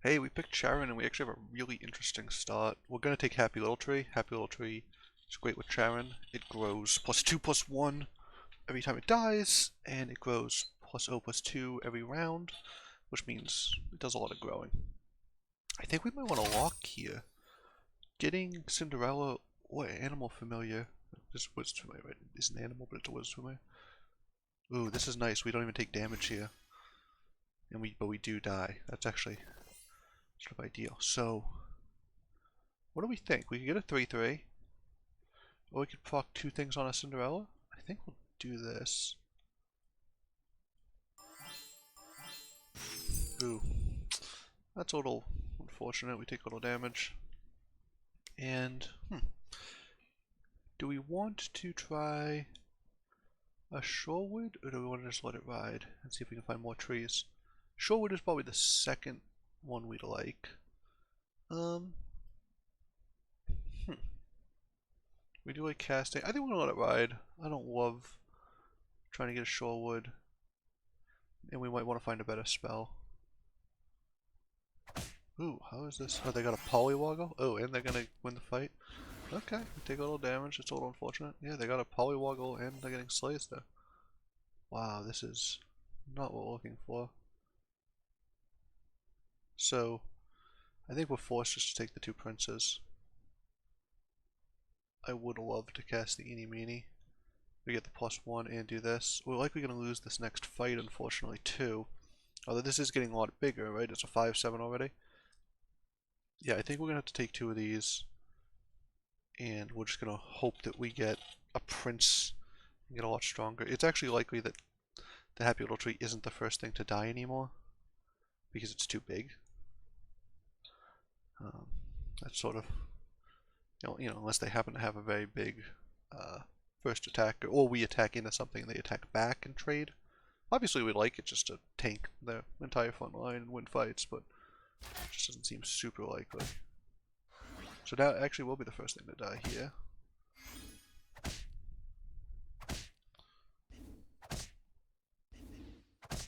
Hey, we picked Charon and we actually have a really interesting start. We're gonna take Happy Little Tree. Happy Little Tree is great with Charon. It grows +2/+1 every time it dies, and it grows +0/+2 every round, which means it does a lot of growing. I think we might want to lock here. Getting Cinderella or Animal Familiar. This is Wizard Familiar, right? It's an animal, but it's a Wizard Familiar. Ooh, this is nice. We don't even take damage here. But we do die. That's actually sort of ideal. So, what do we think? We could get a 3/3, or we could proc two things on a Cinderella. I think we'll do this. Ooh, that's a little unfortunate. We take a little damage. And, do we want to try a Shorewood, or do we want to just let it ride and see if we can find more trees? Shorewood is probably the second one we'd like. Um, hmm. We do like casting. I think we're gonna let it ride. I don't love trying to get a Shorewood, and we might want to find a better spell. Ooh, how is this? Oh, they got a Polywoggle? Oh, and they're gonna win the fight? Okay, we take a little damage. It's a little unfortunate. Yeah, they got a Polywoggle and they're getting slays there. Wow, this is not what we're looking for. So, I think we're forced just to take the two princes. I would love to cast the Eeny Meeny. We get the +1 and do this. We're likely going to lose this next fight, unfortunately, too. Although this is getting a lot bigger, right? It's a 5/7 already. Yeah, I think we're going to have to take two of these. And we're just going to hope that we get a prince and get a lot stronger. It's actually likely that the Happy Little Tree isn't the first thing to die anymore, because it's too big. That's sort of, unless they happen to have a very big first attack, or we attack into something and they attack back and trade. Obviously we'd like it just to tank the entire front line and win fights, but it just doesn't seem super likely. So that actually will be the first thing to die here.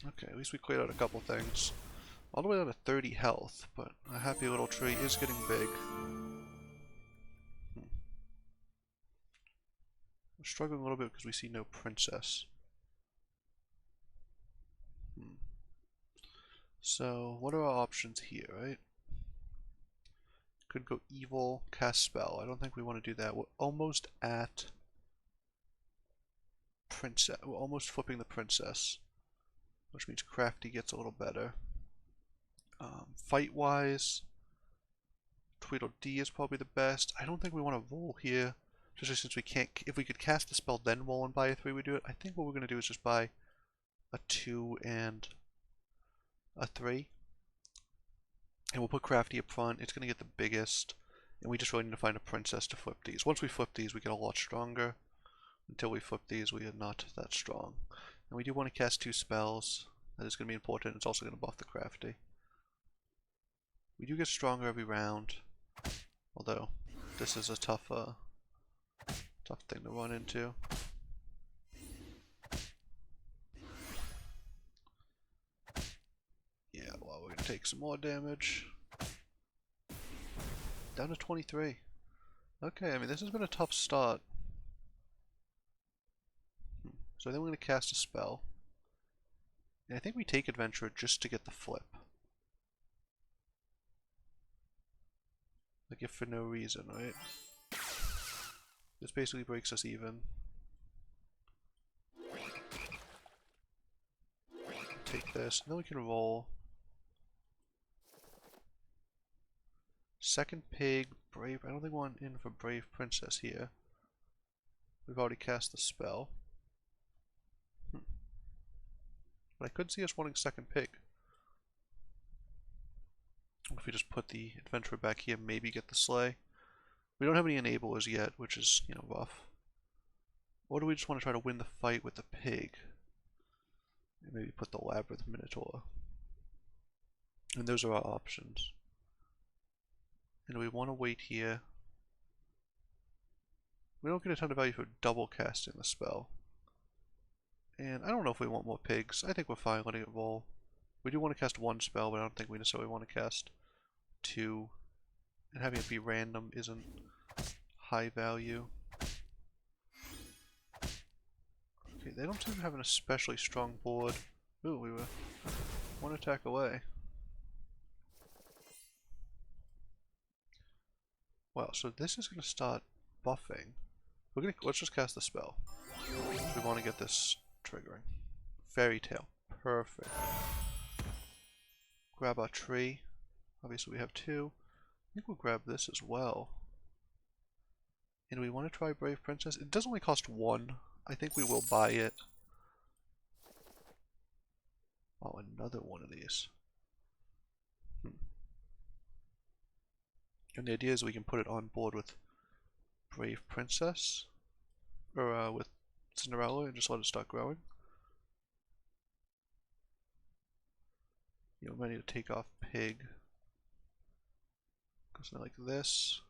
Okay, at least we cleared out a couple things. All the way down to 30 health, but a Happy Little Tree is getting big. We're struggling a little bit because we see no princess. So, what are our options here, right? Could go evil, cast spell. I don't think we want to do that. We're almost at princess. We're almost flipping the princess, which means crafty gets a little better. Fight-wise, Tweedledee is probably the best. I don't think we want to roll here, especially since we can't. If we could cast the spell then roll and buy a 3, we do it. I think what we're going to do is just buy a 2 and a 3. And we'll put crafty up front. It's going to get the biggest. And we just really need to find a princess to flip these. Once we flip these, we get a lot stronger. Until we flip these, we are not that strong. And we do want to cast 2 spells. That is going to be important. It's also going to buff the crafty. We do get stronger every round. Although, this is a tough thing to run into. Yeah, well, we're going to take some more damage. Down to 23. Okay, I mean, this has been a tough start. So I think we're going to cast a spell. And I think we take Adventurer just to get the flip. Like, if for no reason, right? This basically breaks us even. Take this, and then we can roll. Second pig, brave. I don't think we want in for brave princess here. We've already cast the spell. But I could see us wanting second pig. If we just put the adventurer back here, maybe get the sleigh. We don't have any enablers yet, which is, rough. Or do we just want to try to win the fight with the pig? And maybe put the labyrinth minotaur. And those are our options. And we want to wait here. We don't get a ton of value for double casting the spell. And I don't know if we want more pigs. I think we're fine letting it roll. We do want to cast one spell, but I don't think we necessarily want to cast 2, and having it be random isn't high value. Okay, they don't seem to have an especially strong board. Ooh, we were one attack away. Wow, so this is going to start buffing. Let's just cast the spell. We want to get this triggering. Fairy Tale. Perfect. Grab our tree. Obviously we have 2. I think we'll grab this as well. And we want to try Brave Princess. It does only cost 1. I think we will buy it. Oh, another one of these. And the idea is we can put it on board with Brave Princess. Or with Cinderella and just let it start growing. You know, we might need to take off Pig. Go something like this.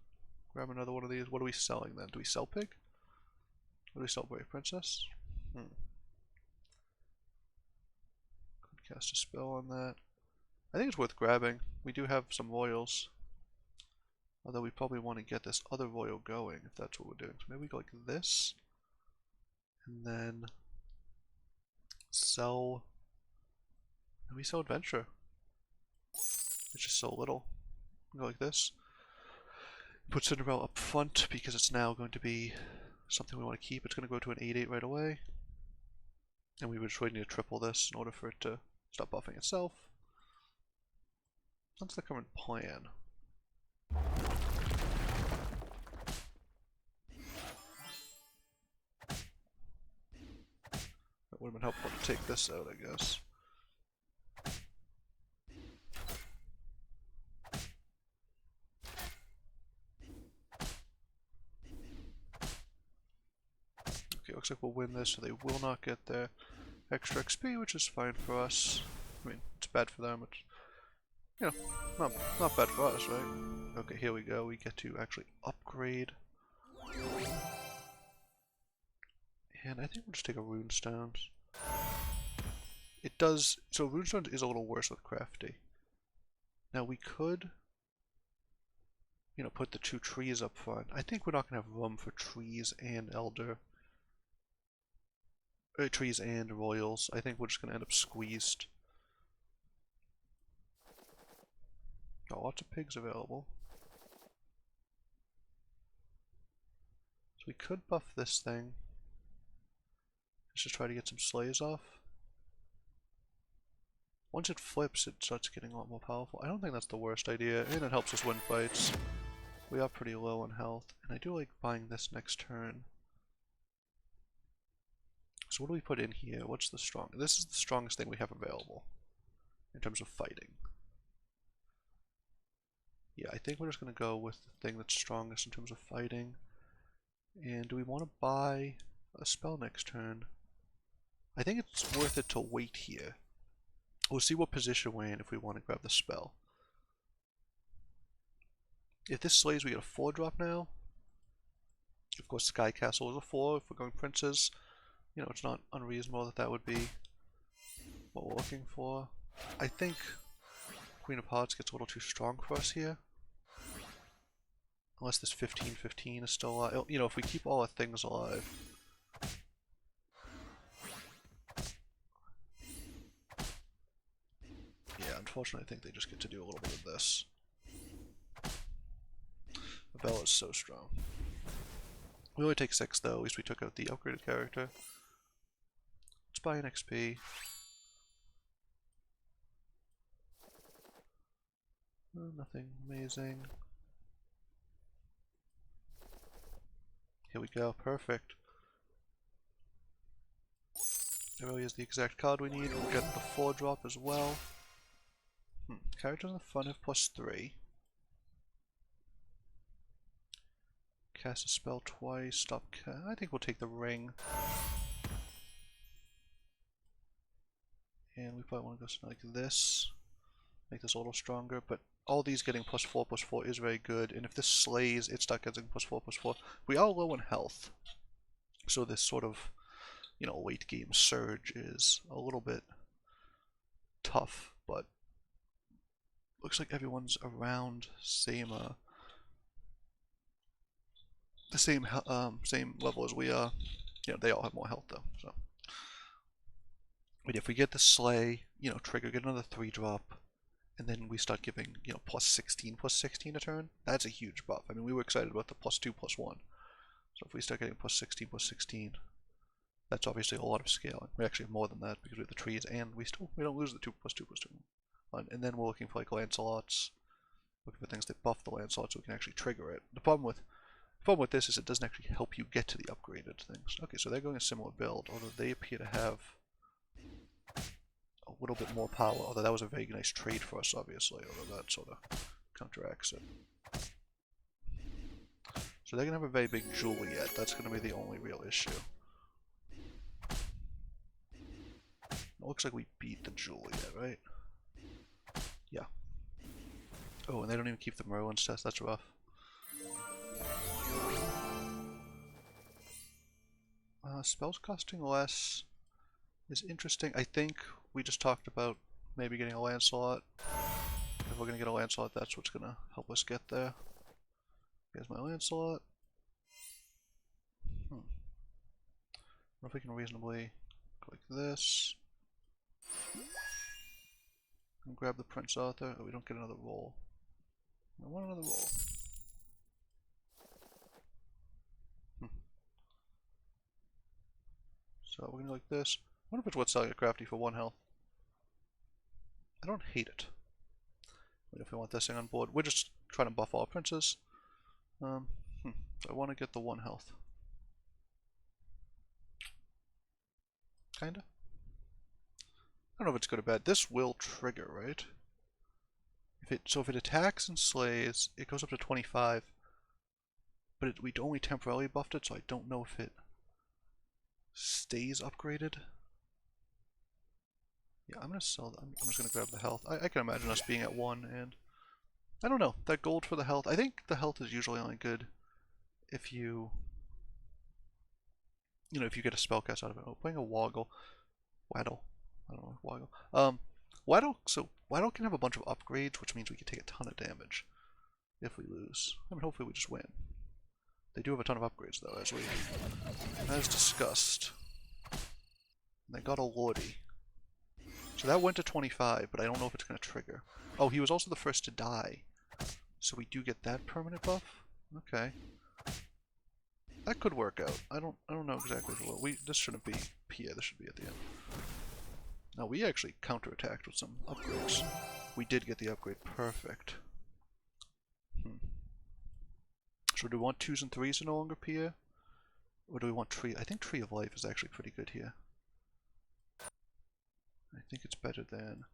Grab another one of these. What are we selling then? Do we sell Pig? Or do we sell Brave Princess? Could cast a spell on that. I think it's worth grabbing. We do have some royals. Although we probably want to get this other royal going if that's what we're doing. So maybe we go like this. And then sell. And we sell Adventure. It's just so little. Go like this. Put Cinderella up front because it's now going to be something we want to keep. It's going to go to an 8/8 right away. And we would just need to triple this in order for it to stop buffing itself. That's the current plan. That would have been helpful to take this out, I guess. Okay, looks like we'll win this, so they will not get their extra XP, which is fine for us. I mean, it's bad for them, it's, you know, not bad for us, right? Okay, here we go, we get to actually upgrade. And I think we'll just take a Runestones. It does, so Runestones is a little worse with Crafty. Now we could, you know, put the 2 trees up front. I think we're not going to have room for trees and elder. Trees and royals. I think we're just going to end up squeezed. Got lots of pigs available. So we could buff this thing. Let's just try to get some slays off. Once it flips, it starts getting a lot more powerful. I don't think that's the worst idea, and it helps us win fights. We are pretty low on health, and I do like buying this next turn. So what do we put in here? What's the strong? This is the strongest thing we have available in terms of fighting. Yeah, I think we're just going to go with the thing that's strongest in terms of fighting. And do we want to buy a spell next turn? I think it's worth it to wait here. We'll see what position we're in if we want to grab the spell. If this slays, we get a 4-drop now. Of course, Sky Castle is a 4 if we're going princes. You know, it's not unreasonable that that would be what we're looking for. I think Queen of Hearts gets a little too strong for us here. Unless this 15/15 is still alive. You know, if we keep all our things alive. Yeah, unfortunately I think they just get to do a little bit of this. The bell is so strong. We only take 6 though, at least we took out the upgraded character. Let's buy an XP. Nothing amazing. Here we go, perfect. It really is the exact card we need. We'll get the 4-drop as well. Characters in the front have +3. Cast a spell twice, stop I think we'll take the ring. And we probably want to go something like this. Make this a little stronger, but all these getting +4/+4 is very good, and if this slays, it starts getting +4/+4. We are low in health, so this sort of, you know, late game surge is a little bit tough, but looks like everyone's around the same level as we are. You know, they all have more health though. So, but if we get the Slay, you know, trigger, get another 3-drop, and then we start giving, you know, +16/+16 a turn, that's a huge buff. I mean, we were excited about the +2/+1. So if we start getting +16/+16, that's obviously a lot of scaling. We actually have more than that because we have the trees, and we don't lose the 2/2/2. And then we're looking for like Lancelots, looking for things that buff the Lancelot so we can actually trigger it. The problem with this is it doesn't actually help you get to the upgraded things. Okay, so they're going a similar build, although they appear to have a little bit more power. Although that was a very nice trade for us, obviously, although that sort of counteracts it. So they're going to have a very big Juliet. That's going to be the only real issue. It looks like we beat the Juliet, right? Yeah. Oh, and they don't even keep the Merlin's test. That's rough. Spells costing less is interesting. I think we just talked about maybe getting a Lancelot. If we're going to get a Lancelot, that's what's going to help us get there. Here's my Lancelot. I wonder if we can reasonably click this. And grab the Prince Arthur. Oh, we don't get another roll. I want another roll. So we're gonna like this. I wonder if it's worth selling a crafty for 1 health. I don't hate it. If we want this thing on board, we're just trying to buff all our princes. So I want to get the 1 health. Kinda. I don't know if it's good or bad. This will trigger, right? So if it attacks and slays, it goes up to 25. But we only temporarily buffed it, so I don't know if it stays upgraded. Yeah, I'm gonna sell. I'm just gonna grab the health. I can imagine us being at 1, and I don't know, that gold for the health. I think the health is usually only good if you know, if you get a spellcast out of it. Oh, playing a Waddle. I don't know, Waddle. Waddle can have a bunch of upgrades, which means we can take a ton of damage if we lose. I mean, hopefully we just win. They do have a ton of upgrades, though, as discussed. And they got a Lordy. So that went to 25, but I don't know if it's going to trigger. Oh, he was also the first to die. So we do get that permanent buff? Okay. That could work out. I don't know exactly what this shouldn't be here, this should be at the end. Now we actually counterattacked with some upgrades. We did get the upgrade perfect. So do we want 2s and 3s to no longer appear? Or do we want Tree? I think Tree of Life is actually pretty good here. I think it's better than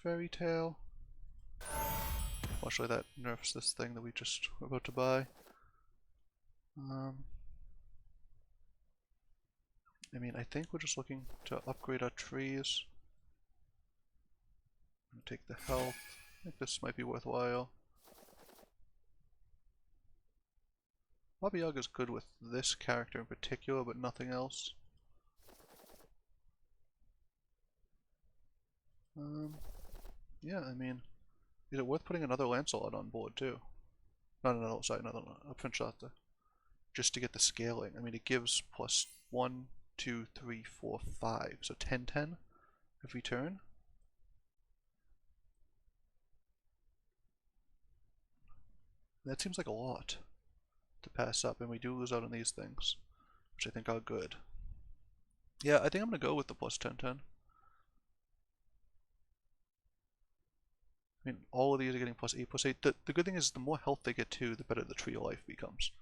Fairy Tale. Actually, that nerfs this thing that we just were about to buy. I mean, I think we're just looking to upgrade our trees. And take the health. I think this might be worthwhile. Baba Yaga's good with this character in particular, but nothing else. Yeah, I mean, is it worth putting another Lancelot on board too? No, sorry, another Prince Arthur. Just to get the scaling. I mean, it gives +1, 2, 3, 4, 5. So 10/10 every turn. That seems like a lot to pass up, and we do lose out on these things, which I think are good. Yeah, I think I'm going to go with the +10/10. I mean, all of these are getting +8/8. The good thing is the more health they get too, the better the Tree of Life becomes.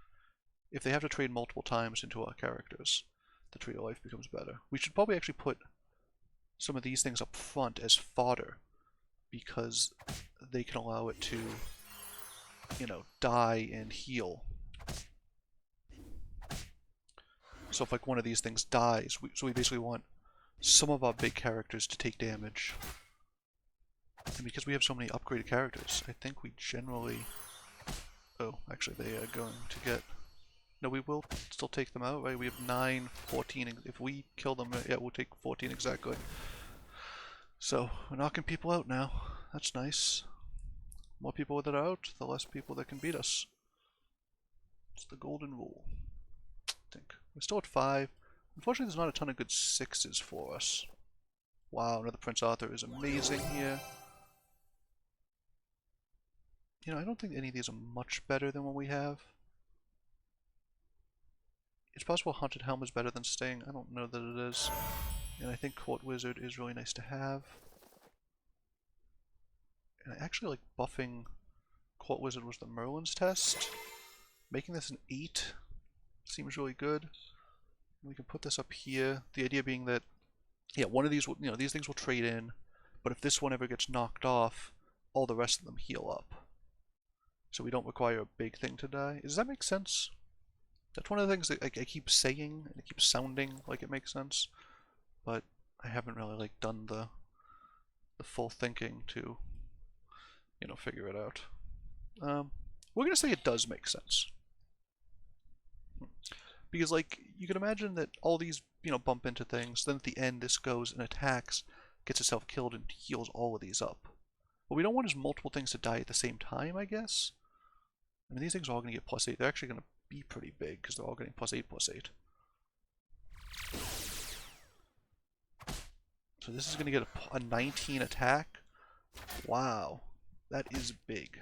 If they have to trade multiple times into our characters, the Tree of Life becomes better. We should probably actually put some of these things up front as fodder, because they can allow it to, you know, die and heal. So if like one of these things dies, so we basically want some of our big characters to take damage. And because we have so many upgraded characters, I think we generally... Oh, actually they are going to get... No, we will still take them out, right? We have 9, 14... If we kill them, yeah, we'll take 14 exactly. So, we're knocking people out now. That's nice. More people that are out, the less people that can beat us. It's the golden rule, I think. We're still at 5. Unfortunately, there's not a ton of good 6s for us. Wow, another Prince Arthur is amazing here. You know, I don't think any of these are much better than what we have. It's possible Haunted Helm is better than Sting. I don't know that it is. And I think Court Wizard is really nice to have. And I actually like buffing Court Wizard was the Merlin's test. Making this an 8 seems really good. We can put this up here. The idea being that, yeah, one of these will, you know, these things will trade in, but if this one ever gets knocked off, all the rest of them heal up. So we don't require a big thing to die. Does that make sense? That's one of the things that I keep saying, and it keeps sounding like it makes sense, but I haven't really like done the full thinking to, you know, figure it out. We're gonna say it does make sense. Because, like, you can imagine that all these, you know, bump into things, then at the end this goes and attacks, gets itself killed, and heals all of these up. What we don't want is multiple things to die at the same time, I guess. I mean, these things are all going to get +8. They're actually going to be pretty big, because they're all getting +8/+8. So this is going to get a 19 attack. Wow. That is big.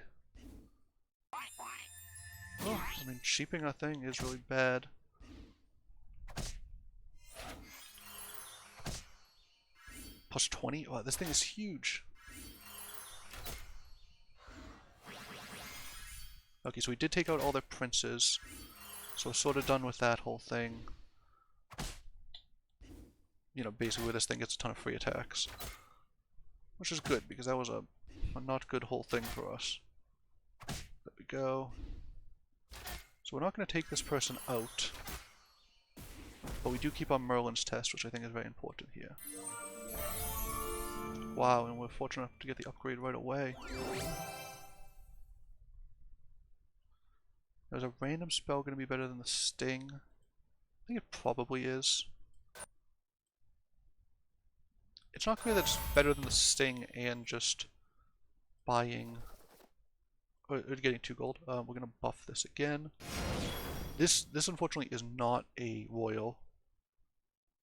Oh, I mean, sheeping a thing is really bad. +20? Wow, this thing is huge. Okay, so we did take out all their princes. So we're sort of done with that whole thing. You know, basically where this thing gets a ton of free attacks. Which is good, because that was a not good whole thing for us. There we go. So we're not going to take this person out. But we do keep on Merlin's test, which I think is very important here. Wow, and we're fortunate enough to get the upgrade right away. Is a random spell going to be better than the Sting? I think it probably is. It's not clear that it's better than the Sting and just buying... or getting 2 gold. We're going to buff this again. This unfortunately is not a royal,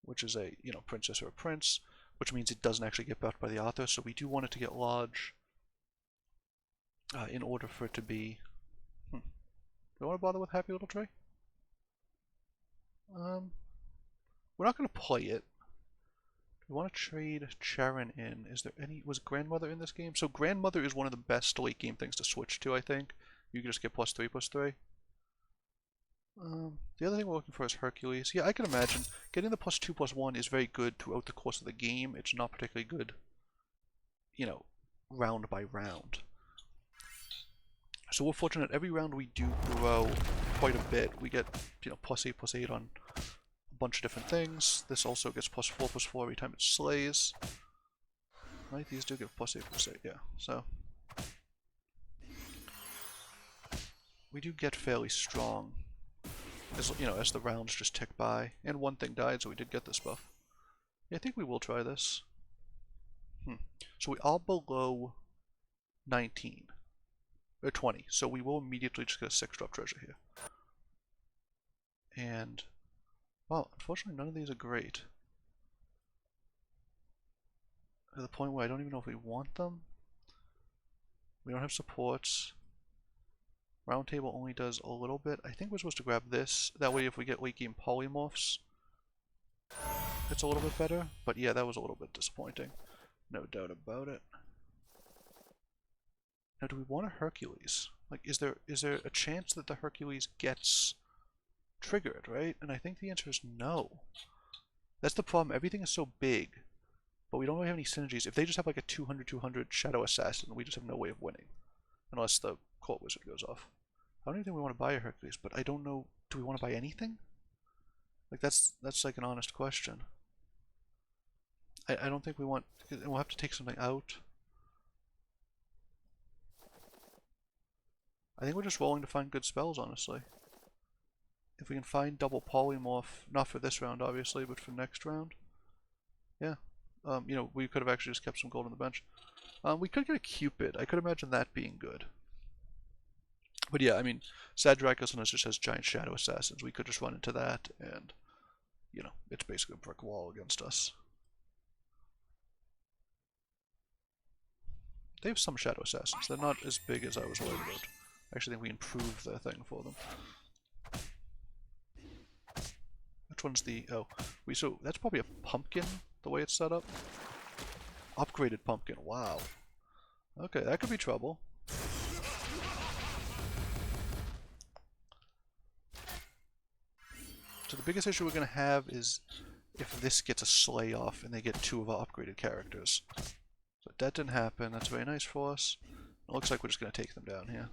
which is a, you know, princess or a prince, which means it doesn't actually get buffed by the author, so we do want it to get large in order for it to be... Do I want to bother with Happy Little Tree? We're not going to play it. We want to trade Charon in. Is there any... was Grandmother in this game? So Grandmother is one of the best late game things to switch to, I think. You can just get +3/+3. The other thing we're looking for is Hercules. Yeah, I can imagine. Getting the +2/+1 is very good throughout the course of the game. It's not particularly good, you know, round by round. So we're fortunate every round we do grow quite a bit. We get, you know, +8/+8 on a bunch of different things. This also gets +4/+4 every time it slays. Right, these do get +8/+8, yeah. So we do get fairly strong as, you know, as the rounds just tick by. And one thing died, so we did get this buff. Yeah, I think we will try this. So we are below 19. Or 20, so we will immediately just get a 6-drop treasure here. And, well, unfortunately none of these are great. To the point where I don't even know if we want them. We don't have supports. Round table only does a little bit. I think we're supposed to grab this. That way if we get late game polymorphs, it's a little bit better. But yeah, that was a little bit disappointing. No doubt about it. Now, do we want a Hercules? Like, is there a chance that the Hercules gets triggered, right? And I think the answer is no. That's the problem. Everything is so big, but we don't really have any synergies. If they just have like a 200/200 Shadow Assassin, we just have no way of winning. Unless the Court Wizard goes off. I don't even think we want to buy a Hercules, but I don't know. Do we want to buy anything? Like, that's like an honest question. I don't think we want... We'll have to take something out. I think we're just rolling to find good spells, honestly. If we can find double polymorph, not for this round obviously, but for next round. Yeah. You know, we could have actually just kept some gold on the bench. We could get a Cupid. I could imagine that being good. But yeah, I mean, Sadrakus just has giant shadow assassins. We could just run into that, and, you know, it's basically a brick wall against us. They have some shadow assassins. They're not as big as I was worried about. I actually think we improved their thing for them. Which one's the... oh, so that's probably a pumpkin, the way it's set up. Upgraded pumpkin, wow. Okay, that could be trouble. So the biggest issue we're going to have is if this gets a slay off and they get 2 of our upgraded characters. So that didn't happen, that's very nice for us. It looks like we're just going to take them down here.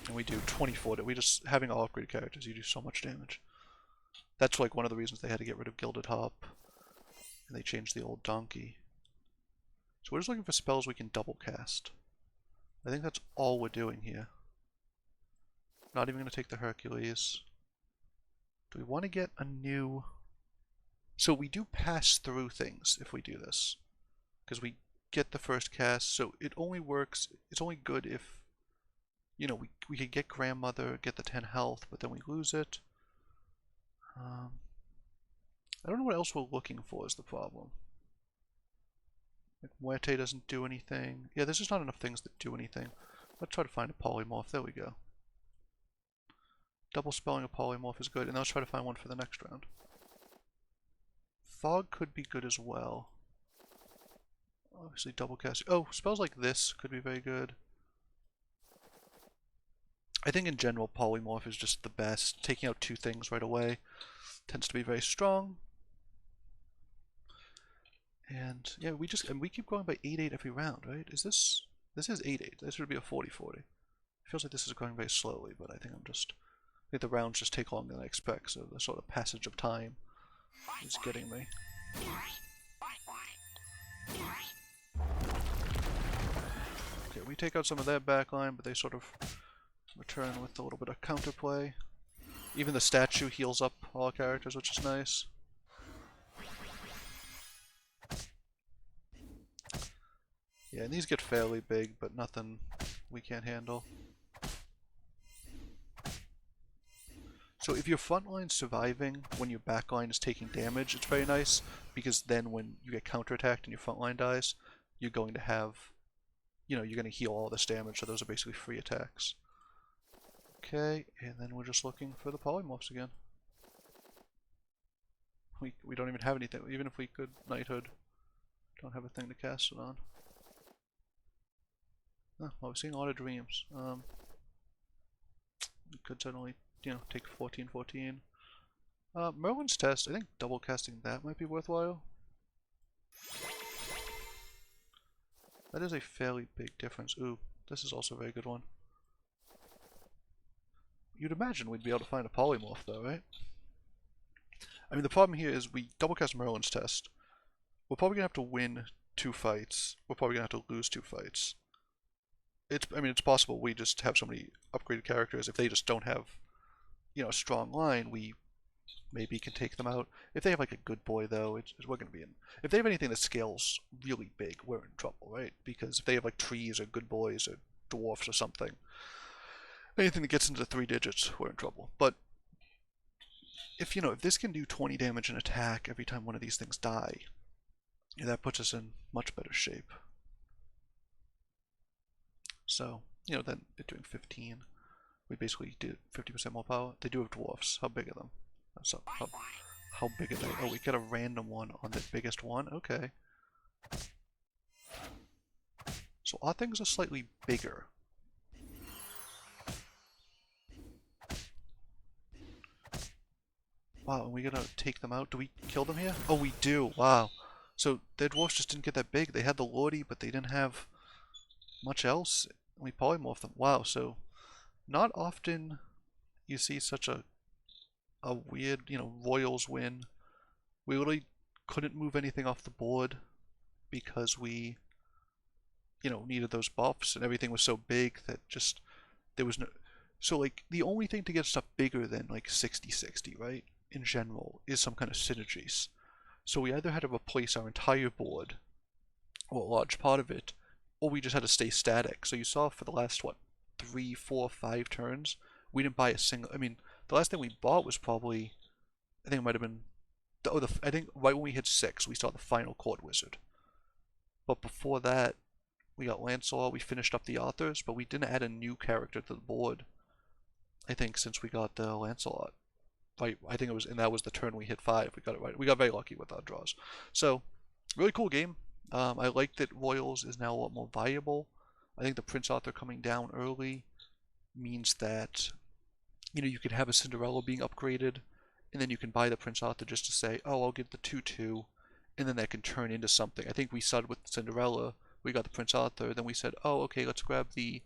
And we do 24, we just, having all upgraded characters, you do so much damage. That's like one of the reasons they had to get rid of Gilded Hop. And they changed the old donkey. So we're just looking for spells we can double cast. I think that's all we're doing here. Not even going to take the Hercules. Do we want to get a new... so we do pass through things if we do this. Because we get the first cast, so it only works, it's only good if, you know, we could get Grandmother, get the 10 health, but then we lose it. I don't know what else we're looking for is the problem. Like, Muerte doesn't do anything. Yeah, there's just not enough things that do anything. Let's try to find a polymorph. There we go. Double spelling a polymorph is good, and let's try to find one for the next round. Fog could be good as well. Obviously double cast. Oh, spells like this could be very good. I think in general polymorph is just the best. Taking out 2 things right away tends to be very strong. And yeah, we keep going by 8-8 every round, right? This is 8-8. This would be a 40-40. It feels like this is going very slowly, but I think I think the rounds just take longer than I expect, so the sort of passage of time is getting me. Okay, we take out some of their backline, but they sort of return with a little bit of counterplay. Even the statue heals up all characters, which is nice. Yeah, and these get fairly big, but nothing we can't handle. So if your front line's surviving when your back line is taking damage, it's very nice, because then when you get counterattacked and your front line dies, you're going to have, you know, you're going to heal all this damage, so those are basically free attacks. Okay, and then we're just looking for the polymorphs again. We don't even have anything, even if we could Knighthood, don't have a thing to cast it on. Oh, well, we're seeing a lot of dreams. We could certainly, you know, take 14-14. Merlin's Test, I think double casting that might be worthwhile. That is a fairly big difference. Ooh, this is also a very good one. You'd imagine we'd be able to find a polymorph though, right? I mean, the problem here is we double cast Merlin's Test. We're probably gonna have to win 2 fights. We're probably gonna have to lose 2 fights. I mean, it's possible we just have so many upgraded characters, if they just don't have, you know, a strong line, we maybe can take them out. If they have like a good boy though, we're going to be in. If they have anything that scales really big, we're in trouble, right? Because if they have like trees or good boys or dwarfs or something, anything that gets into the 3 digits, we're in trouble. But if, you know, if this can do 20 damage in attack every time one of these things die, yeah, that puts us in much better shape. So, you know, then it doing 15, we basically did 50% more power. They do have dwarfs. How big are them? So, how big are they? Oh, we get a random one on the biggest one? Okay. So our things are slightly bigger. Wow, and we gotta take them out? Do we kill them here? Oh, we do. Wow. So their dwarfs just didn't get that big. They had the Lordy, but they didn't have much else. We polymorphed them. Wow, so not often you see such a weird, you know, Royals win. We really couldn't move anything off the board because we, you know, needed those buffs, and everything was so big that just there was no. So like the only thing to get stuff bigger than like 60-60, right, in general, is some kind of synergies. So we either had to replace our entire board or a large part of it, or we just had to stay static. So you saw for the last, what, 3, 4, 5 turns, we didn't buy a single. I mean, the last thing we bought was probably, I think it might have been, I think right when we hit 6, we saw the final Court Wizard. But before that, we got Lancelot, we finished up the authors, but we didn't add a new character to the board, I think, since we got the Lancelot. Right, I think it was, and that was the turn we hit 5. We got it right. We got very lucky with our draws. So, really cool game. I like that Royals is now a lot more viable. I think the Prince Author coming down early means that, you can have a Cinderella being upgraded, and then you can buy the Prince Author just to say, oh, I'll get the 2/2, and then that can turn into something. I think we started with Cinderella, we got the Prince Author, then we said, oh, okay, let's grab the,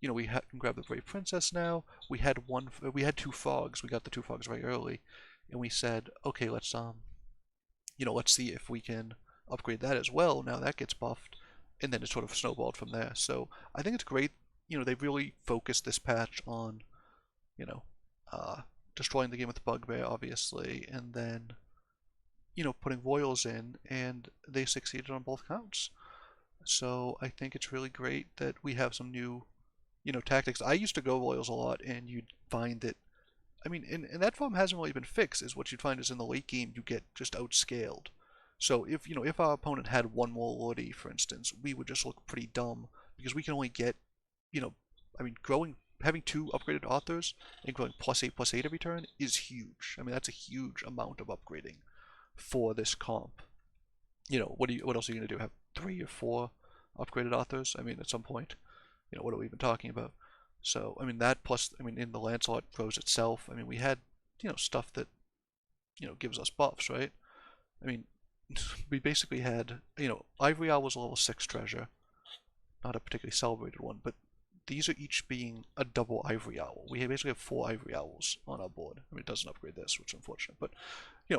we can grab the Brave Princess now. We had 2 frogs. We got the 2 frogs very early, and we said, okay, let's see if we can upgrade that as well. Now that gets buffed, and then it sort of snowballed from there. So I think it's great. They really focused this patch on, you know, destroying the game with Bugbear, obviously, and then, putting Royals in, and they succeeded on both counts. So I think it's really great that we have some new, tactics. I used to go Royals a lot, and you'd find that, I mean, and that form hasn't really been fixed, is what you'd find is in the late game, you get just outscaled. So if our opponent had one more Lordy, for instance, we would just look pretty dumb, because we can only get, I mean, having 2 upgraded authors and growing +8/+8 every turn is huge. I mean, that's a huge amount of upgrading for this comp. What else are you gonna do? Have 3 or 4 upgraded authors? I mean, at some point, what are we even talking about? So, I mean, that plus, I mean, in the Lancelot grows itself. I mean, we had, stuff that, gives us buffs, right? I mean, we basically had, Ivory Owl was a level 6 treasure, not a particularly celebrated one, but these are each being a double Ivory Owl. We basically have 4 Ivory Owls on our board. I mean, it doesn't upgrade this, which is unfortunate, but,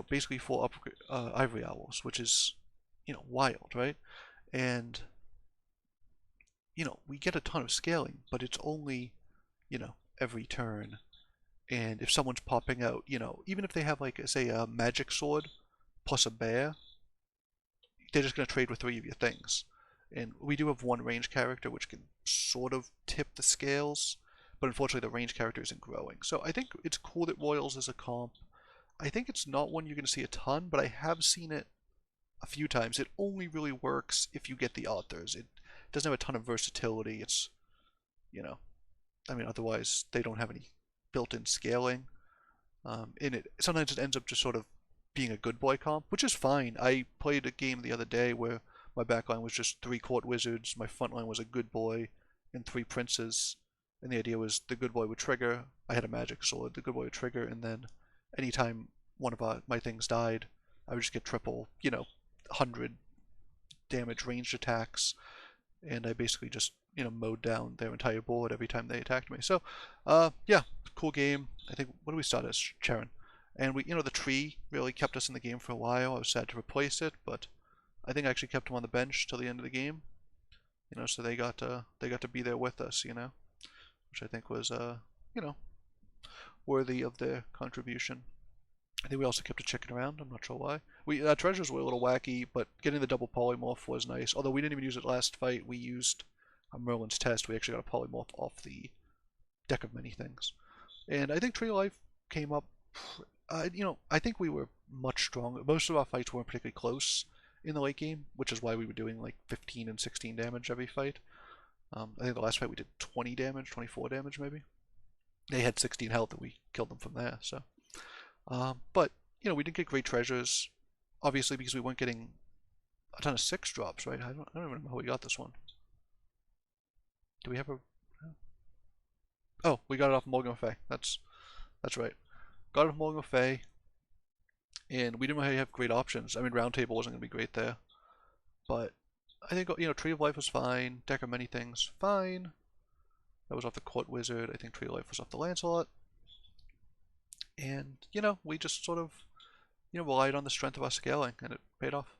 basically 4 Ivory Owls, which is, wild, right? And, we get a ton of scaling, but it's only, every turn. And if someone's popping out, even if they have, like, say, a magic sword plus a bear, they're just going to trade with 3 of your things. And we do have 1 range character, which can sort of tip the scales, but unfortunately the range character isn't growing. So I think it's cool that Royals is a comp. I think it's not one you're going to see a ton, but I have seen it a few times. It only really works if you get the authors. It doesn't have a ton of versatility. It's, I mean, otherwise they don't have any built-in scaling. And it sometimes it ends up just sort of being a good boy comp, which is fine. I played a game the other day where my backline was just 3 Court Wizards, my front line was a good boy, and 3 princes. And the idea was the good boy would trigger. I had a magic sword. The good boy would trigger, and then anytime one of my things died, I would just get triple, 100 damage ranged attacks, and I basically just, mowed down their entire board every time they attacked me. So, yeah, cool game. I think, what do we start as? Charon. And we, the tree really kept us in the game for a while. I was sad to replace it, but I think I actually kept him on the bench till the end of the game. So they got to be there with us, which I think was, worthy of their contribution. I think we also kept a chicken around. I'm not sure why. Treasures were a little wacky, but getting the double polymorph was nice. Although we didn't even use it last fight. We used Merlin's test. We actually got a polymorph off the deck of many things. And I think Tree of Life came up. I think we were much stronger. Most of our fights weren't particularly close in the late game, which is why we were doing like 15 and 16 damage every fight. I think the last fight we did 20 damage, 24 damage maybe. They had 16 health and we killed them from there. So. But, we didn't get great treasures, obviously, because we weren't getting a ton of 6 drops, right? I don't even know how we got this one. Do we have a... Oh, we got it off Morgan Le Fay. That's right. Got it off Morgan Le Fay, and we didn't really have great options. I mean, Round Table wasn't going to be great there. But I think, Tree of Life was fine. Deck of Many Things, fine. That was off the Court Wizard. I think Tree of Life was off the Lancelot. And, we just sort of, relied on the strength of our scaling, and it paid off.